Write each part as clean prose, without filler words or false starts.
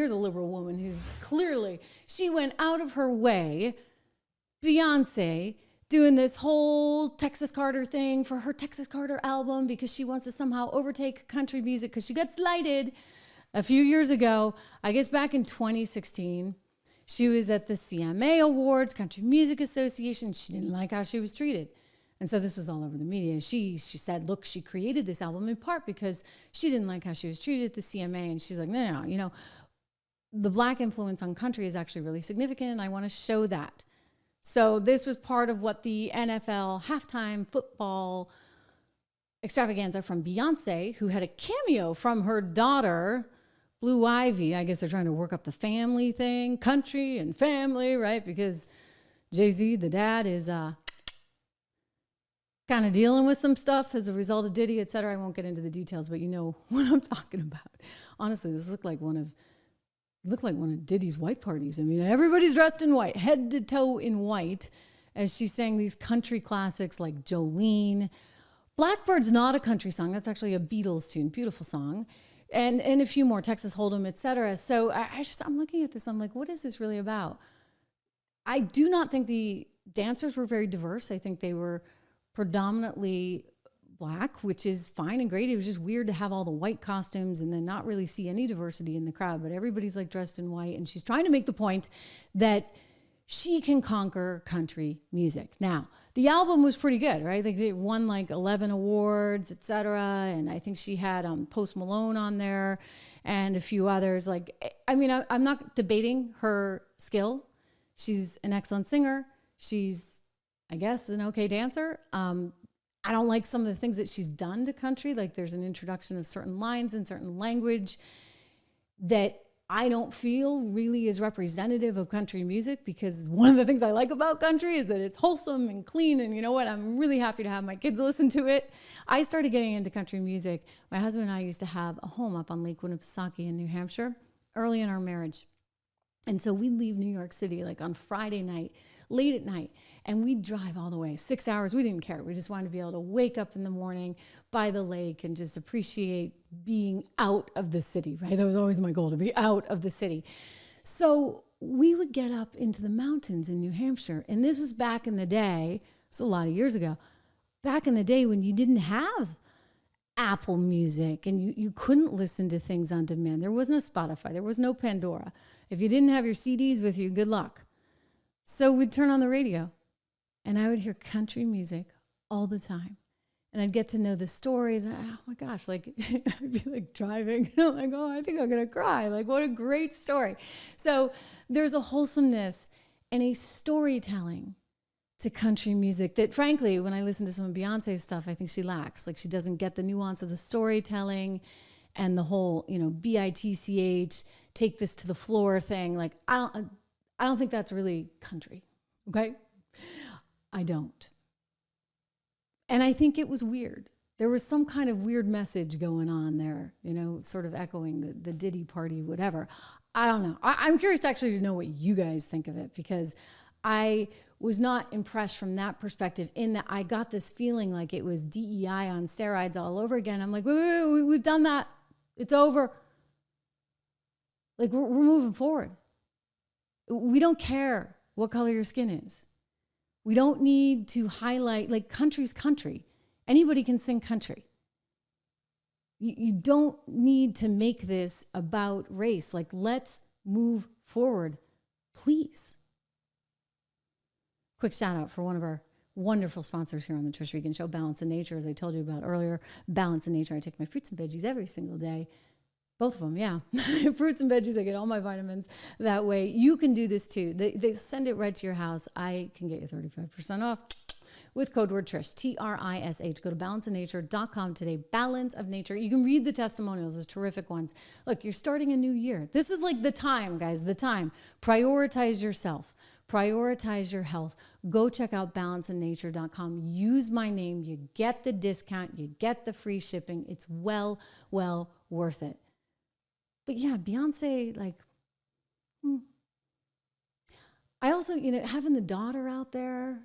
here's a liberal woman who's clearly, she went out of her way, Beyonce, doing this whole Texas Carter thing for her Texas Carter album because she wants to somehow overtake country music because she got slighted a few years ago. I guess back in 2016, she was at the CMA Awards, Country Music Association. She didn't like how she was treated. And so this was all over the media. She said, look, she created this album in part because she didn't like how she was treated at the CMA. And she's like, no, the Black influence on country is actually really significant, and I want to show that. So this was part of what the NFL halftime football extravaganza from Beyonce, who had a cameo from her daughter, Blue Ivy. I guess they're trying to work up the family thing, country and family, right? Because Jay-Z, the dad, is kind of dealing with some stuff as a result of Diddy, et cetera. I won't get into the details, but you know what I'm talking about. Honestly, this looked like one of Diddy's white parties. I mean, everybody's dressed in white, head to toe in white, as she sang these country classics like Jolene. Blackbird's not a country song. That's actually a Beatles tune. Beautiful song. And a few more, Texas Hold'em, et cetera. So I'm looking at this. I'm like, what is this really about? I do not think the dancers were very diverse. I think they were predominantly Black, which is fine and great. It was just weird to have all the white costumes and then not really see any diversity in the crowd, but everybody's like dressed in white. And she's trying to make the point that she can conquer country music. Now, the album was pretty good, right? They won like 11 awards, et cetera. And I think she had Post Malone on there and a few others. I'm not debating her skill. She's an excellent singer. She's, I guess, an okay dancer. I don't like some of the things that she's done to country. Like there's an introduction of certain lines in certain language that I don't feel really is representative of country music, because one of the things I like about country is that it's wholesome and clean. And you know what? I'm really happy to have my kids listen to it. I started getting into country music. My husband and I used to have a home up on Lake Winnipesaukee in New Hampshire early in our marriage. And so we'd leave New York City like on Friday night, late at night, and we'd drive all the way, 6 hours. We didn't care. We just wanted to be able to wake up in the morning by the lake and just appreciate being out of the city, right? That was always my goal, to be out of the city. So we would get up into the mountains in New Hampshire. And this was back in the day, it's a lot of years ago, back in the day when you didn't have Apple Music and you couldn't listen to things on demand. There was no Spotify. There was no Pandora. If you didn't have your CDs with you, good luck. So we'd turn on the radio and I would hear country music all the time. And I'd get to know the stories. And, oh my gosh, like I'd be like driving. And I'm like, oh, I think I'm going to cry. Like, what a great story. So there's a wholesomeness and a storytelling to country music that, frankly, when I listen to some of Beyonce's stuff, I think she lacks. Like, she doesn't get the nuance of the storytelling and the whole, BITCH, take this to the floor thing. Like, I don't think that's really country. Okay? I don't. And I think it was weird. There was some kind of weird message going on there, sort of echoing the Diddy party, whatever. I don't know. I'm curious actually to know what you guys think of it, because I was not impressed from that perspective, in that I got this feeling like it was DEI on steroids all over again. I'm like, wait, we've done that. It's over. Like, we're moving forward. We don't care what color your skin is. We don't need to highlight, like, country's country. Anybody can sing country. You don't need to make this about race. Like, let's move forward, please. Quick shout out for one of our wonderful sponsors here on the Trish Regan Show, Balance in Nature. As I told you about earlier, Balance in Nature. I take my fruits and veggies every single day. Both of them, yeah. Fruits and veggies, I get all my vitamins that way. You can do this too. They send it right to your house. I can get you 35% off with code word Trish, Trish. Go to balanceofnature.com today. Balance of Nature. You can read the testimonials, those terrific ones. Look, you're starting a new year. This is like the time, guys, the time. Prioritize yourself. Prioritize your health. Go check out balanceofnature.com. Use my name. You get the discount. You get the free shipping. It's well worth it. But yeah, Beyonce, like, I also, having the daughter out there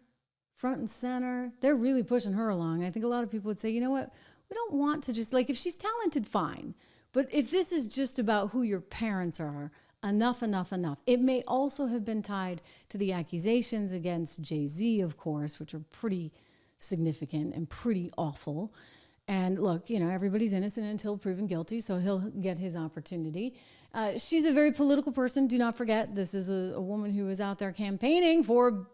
front and center, they're really pushing her along. I think a lot of people would say, you know what? We don't want to just, like, if she's talented, fine. But if this is just about who your parents are, Enough, enough, enough. It may also have been tied to the accusations against Jay-Z, of course, which are pretty significant and pretty awful. And look, you know, everybody's innocent until proven guilty, so he'll get his opportunity. She's a very political person. Do not forget, this is a woman who was out there campaigning for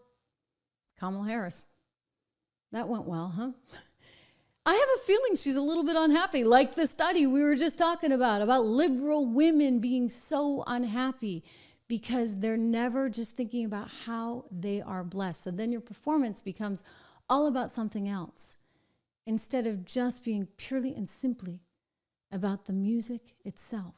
Kamala Harris. That went well, huh? I have a feeling she's a little bit unhappy, like the study we were just talking about liberal women being so unhappy because they're never just thinking about how they are blessed. So then your performance becomes all about something else instead of just being purely and simply about the music itself.